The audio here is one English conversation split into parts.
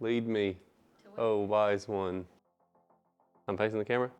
Lead me, oh wise one. I'm facing the camera.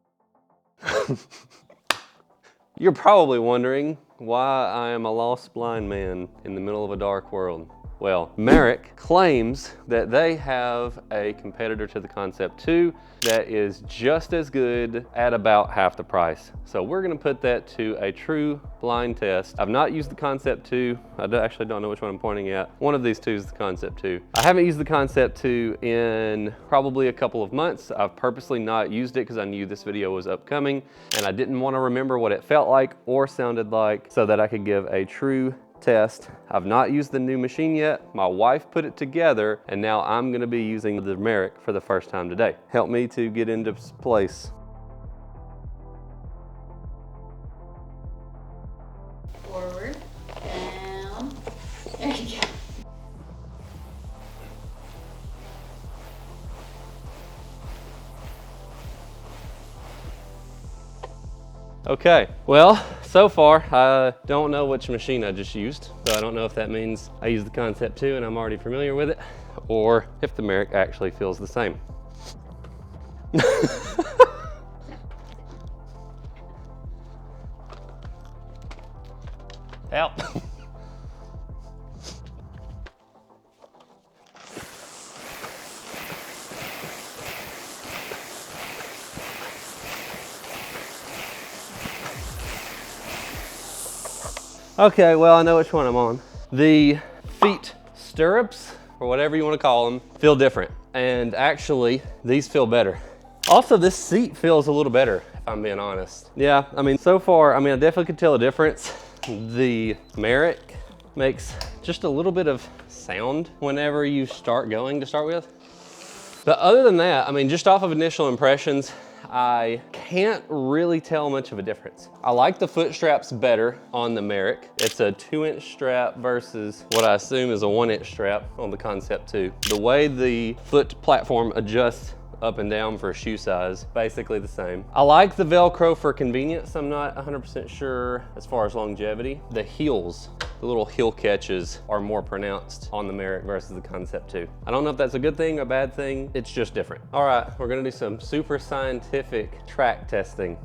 You're probably wondering why I am a lost blind man in the middle of a dark world. Well, Merach claims that they have a competitor to the Concept2 that is just as good at about half the price. So we're gonna put that to a true blind test. I've not used the Concept2. I actually don't know which one I'm pointing at. One of these two is the Concept2. I haven't used the Concept2 in probably a couple of months. I've purposely not used it because I knew this video was upcoming and I didn't want to remember what it felt like or sounded like so that I could give a true test. I've not used the new machine yet. My wife put it together and now I'm going to be using the Merach for the first time today. Help me to get into place. Forward, down, there you go. Okay, well, so far, I don't know which machine I just used, so I don't know if that means I used the Concept2 and I'm already familiar with it, or if the Merach actually feels the same. Out. Okay, well, I know which one I'm on. The feet stirrups, or whatever you want to call them, feel different. And actually, these feel better. Also, this seat feels a little better, if I'm being honest. Yeah, I mean, so far, I definitely could tell a difference. The Merach makes just a little bit of sound whenever you start going to start with. But other than that, I mean, just off of initial impressions, I can't really tell much of a difference. I like the foot straps better on the Merach. It's a 2-inch strap versus what I assume is a 1-inch strap on the Concept2. The way the foot platform adjusts up and down for shoe size, basically the same. I like the Velcro for convenience. I'm not 100% sure as far as longevity. The heels, the little heel catches are more pronounced on the Merach versus the Concept2. I don't know if that's a good thing or a bad thing. It's just different. All right, we're gonna do some super scientific track testing.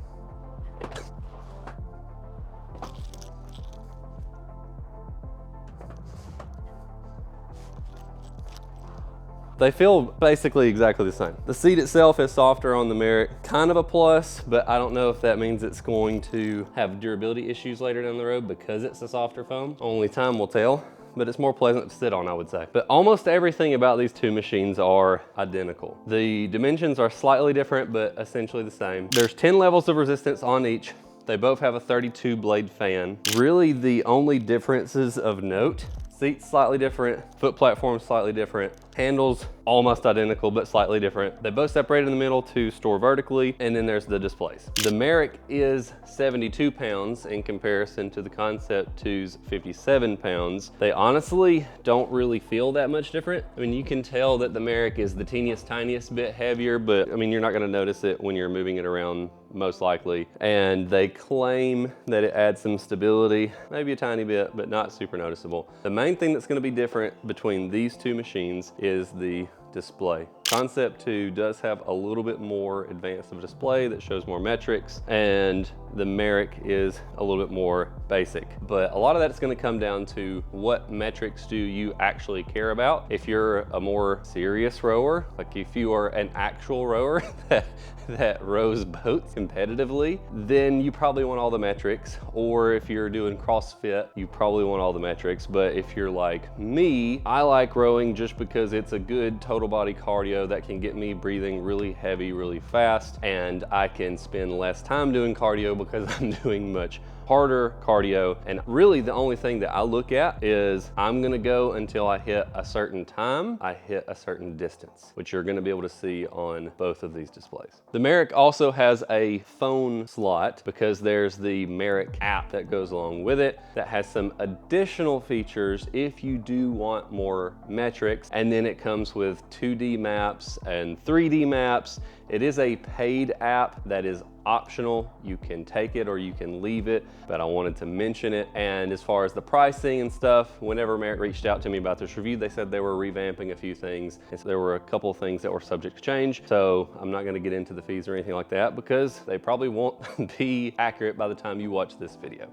They feel basically exactly the same. The seat itself is softer on the Merach, kind of a plus, but I don't know if that means it's going to have durability issues later down the road because it's a softer foam. Only time will tell, but it's more pleasant to sit on, I would say. But almost everything about these two machines are identical. The dimensions are slightly different, but essentially the same. There's 10 levels of resistance on each. They both have a 32 blade fan. Really the only differences of note: seats slightly different, foot platform slightly different, handles almost identical but slightly different. They both separate in the middle to store vertically, and then there's the displays. The Merach is 72 pounds in comparison to the Concept2's 57 pounds. They honestly don't really feel that much different. I mean, you can tell that the Merach is the teeniest, tiniest bit heavier, but I mean, you're not gonna notice it when you're moving it around, most likely. And they claim that it adds some stability, maybe a tiny bit, but not super noticeable. The main thing that's gonna be different between these two machines is the display. Concept2 does have a little bit more advanced of a display that shows more metrics, and the Merach is a little bit more basic. But a lot of that's gonna come down to what metrics do you actually care about. If you're a more serious rower, like if you are an actual rower that rows boats competitively, then you probably want all the metrics. Or if you're doing CrossFit, you probably want all the metrics. But if you're like me, I like rowing just because it's a good total body cardio that can get me breathing really heavy, really fast, and I can spend less time doing cardio because I'm doing much harder cardio. And really the only thing that I look at is I'm gonna go until I hit a certain time, I hit a certain distance, which you're gonna be able to see on both of these displays. The Merach also has a phone slot because there's the Merach app that goes along with it that has some additional features if you do want more metrics. And then it comes with 2D maps and 3D maps. It is a paid app that is optional. You can take it or you can leave it, but I wanted to mention it. And as far as the pricing and stuff, whenever Merach reached out to me about this review, they said they were revamping a few things. And so there were a couple of things that were subject to change. So I'm not gonna get into the fees or anything like that because they probably won't be accurate by the time you watch this video.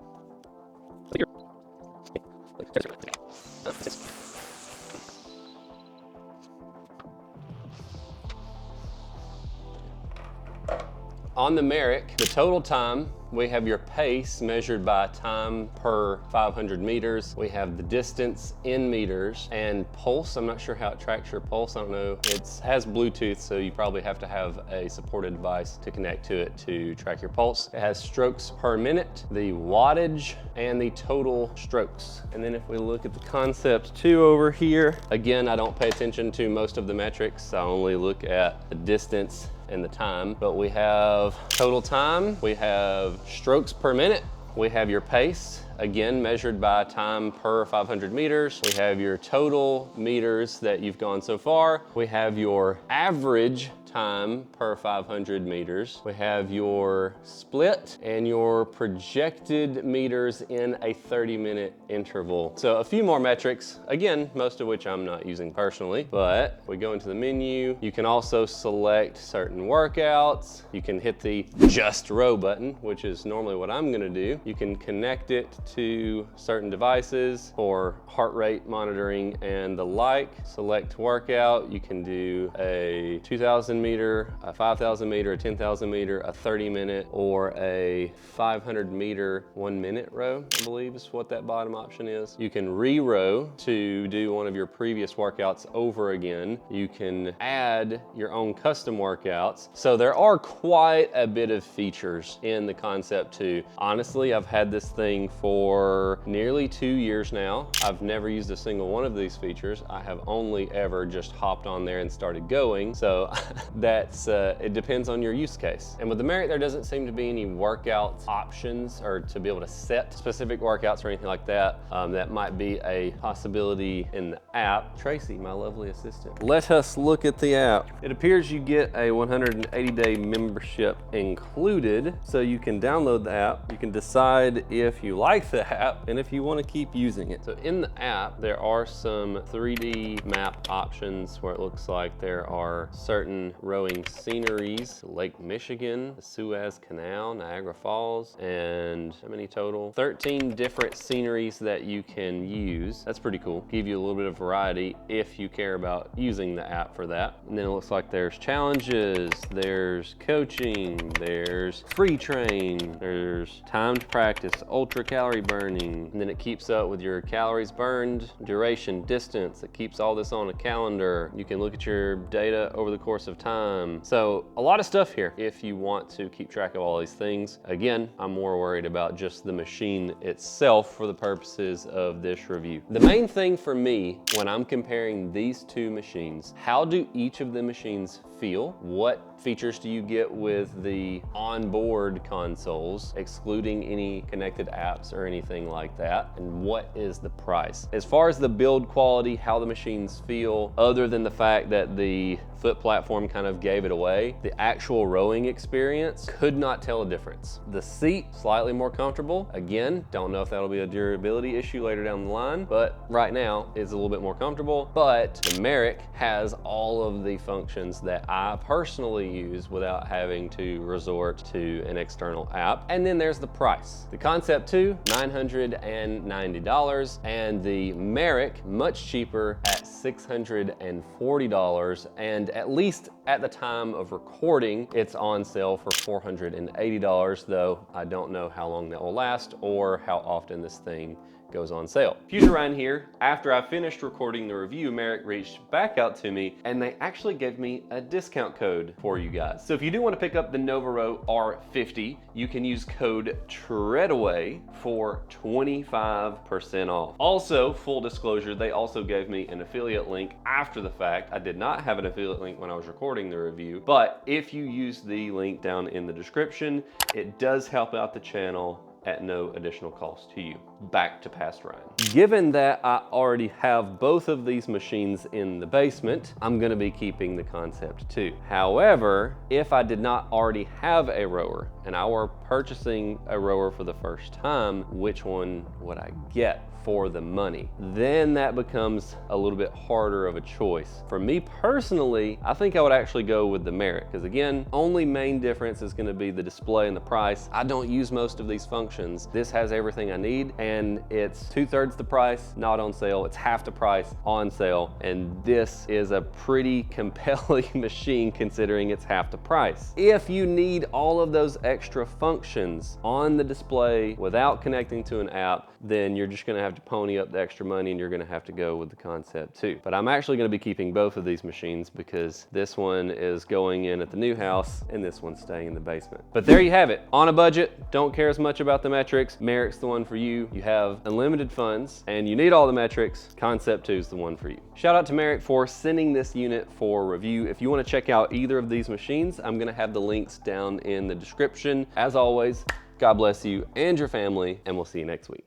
On the Merach, the total time, we have your pace measured by time per 500 meters. We have the distance in meters and pulse. I'm not sure how it tracks your pulse. I don't know. It has Bluetooth, so you probably have to have a supported device to connect to it to track your pulse. It has strokes per minute, the wattage, and the total strokes. And then if we look at the Concept2 over here, again, I don't pay attention to most of the metrics. I only look at the distance and the time, but we have total time, we have strokes per minute, we have your pace, again measured by time per 500 meters, we have your total meters that you've gone so far, we have your average time per 500 meters. We have your split and your projected meters in a 30-minute interval. So a few more metrics, again, most of which I'm not using personally, but we go into the menu. You can also select certain workouts. You can hit the just row button, which is normally what I'm gonna do. You can connect it to certain devices for heart rate monitoring and the like. Select workout. You can do a 2,000 meter, a 5,000 meter, a 10,000 meter, a 30-minute, or a 500 meter 1 minute row, I believe is what that bottom option is. You can re-row to do one of your previous workouts over again. You can add your own custom workouts. So there are quite a bit of features in the Concept2. Honestly, I've had this thing for nearly 2 years now. I've never used a single one of these features. I have only ever just hopped on there and started going. So that's, it depends on your use case. And with the Merach, there doesn't seem to be any workout options or to be able to set specific workouts or anything like that. That might be a possibility in the app. Tracy, my lovely assistant. Let us look at the app. It appears you get a 180-day membership included, so you can download the app. You can decide if you like the app and if you want to keep using it. So in the app, there are some 3D map options where it looks like there are certain rowing sceneries: Lake Michigan, the Suez Canal, Niagara Falls, and how many total? 13 different sceneries that you can use. That's pretty cool. Give you a little bit of variety if you care about using the app for that. And then it looks like there's challenges, there's coaching, there's free train, there's timed practice, ultra calorie burning, and then it keeps up with your calories burned, duration, distance. It keeps all this on a calendar. You can look at your data over the course of time. So a lot of stuff here if you want to keep track of all these things. Again, I'm more worried about just the machine itself for the purposes of this review. The main thing for me when I'm comparing these two machines, how do each of the machines feel? What features do you get with the onboard consoles, excluding any connected apps or anything like that? And what is the price? As far as the build quality, how the machines feel, other than the fact that the foot platform kind of gave it away, the actual rowing experience, could not tell a difference. The seat, slightly more comfortable. Again, don't know if that'll be a durability issue later down the line, but right now it's a little bit more comfortable. But the Merach has all of the functions that I personally use without having to resort to an external app. And then there's the price. The Concept2, $990, and the Merach, much cheaper at $640, and at least at the time of recording, it's on sale for $480, though I don't know how long that will last or how often this thing goes on sale. Future Ryan here. After I finished recording the review, Merach reached back out to me and they actually gave me a discount code for you guys. So if you do want to pick up the NovaRow R50, you can use code Treadaway for 25% off. Also, full disclosure, they also gave me an affiliate link after the fact. I did not have an affiliate link when I was recording the review, but if you use the link down in the description, it does help out the channel at no additional cost to you. Back to Past Ryan. Given that I already have both of these machines in the basement, I'm gonna be keeping the Concept2. However, if I did not already have a rower and I were purchasing a rower for the first time, which one would I get for the money? Then that becomes a little bit harder of a choice. For me personally, I think I would actually go with the Merach, because again, only main difference is gonna be the display and the price. I don't use most of these functions. This has everything I need, and it's 2/3 the price, not on sale. It's half the price on sale, and this is a pretty compelling machine considering it's half the price. If you need all of those extra functions on the display without connecting to an app, then you're just gonna have to pony up the extra money and you're gonna have to go with the Concept2. But I'm actually gonna be keeping both of these machines because this one is going in at the new house and this one's staying in the basement. But there you have it. On a budget, don't care as much about the metrics, Merach's the one for you. You have unlimited funds and you need all the metrics, Concept2 is the one for you. Shout out to Merach for sending this unit for review. If you wanna check out either of these machines, I'm gonna have the links down in the description. As always, God bless you and your family, and we'll see you next week.